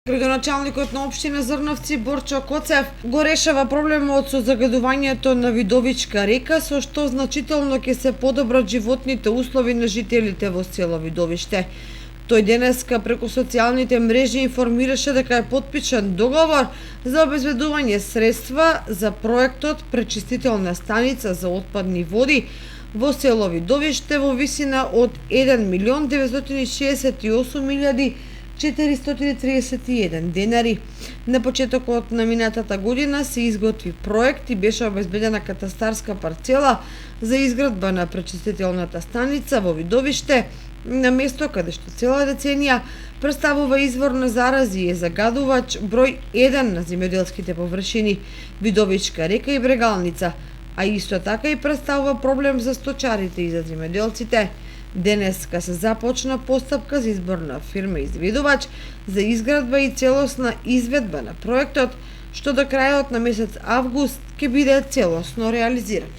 Градоначалникот на општина Зрновци Борчо Коцев го решава проблемот со загадувањето на Видовичка река, со што значително ќе се подобрат животните услови на жителите во село Видовиште. Тој денеска преку социјалните мрежи информираше дека е потпишан договор за обезбедување средства за проектот пречистителна станица за отпадни води во село Видовиште во висина од 1.968.431 денари. На почетокот на минатата година се изготви проект и беше обезбедена катастарска парцела за изградба на пречистителната станица во Видовиште, на место каде што цела деценија представува извор на зарази и е загадувач број 1 на земјоделските површини, Видовичка река и Брегалница, а исто така и представува проблем за сточарите и за земјоделците. Денеска се започна постапка за избор на фирма изведувач за изградба и целосна изведба на проектот, што до крајот на месец август ќе биде целосно реализиран.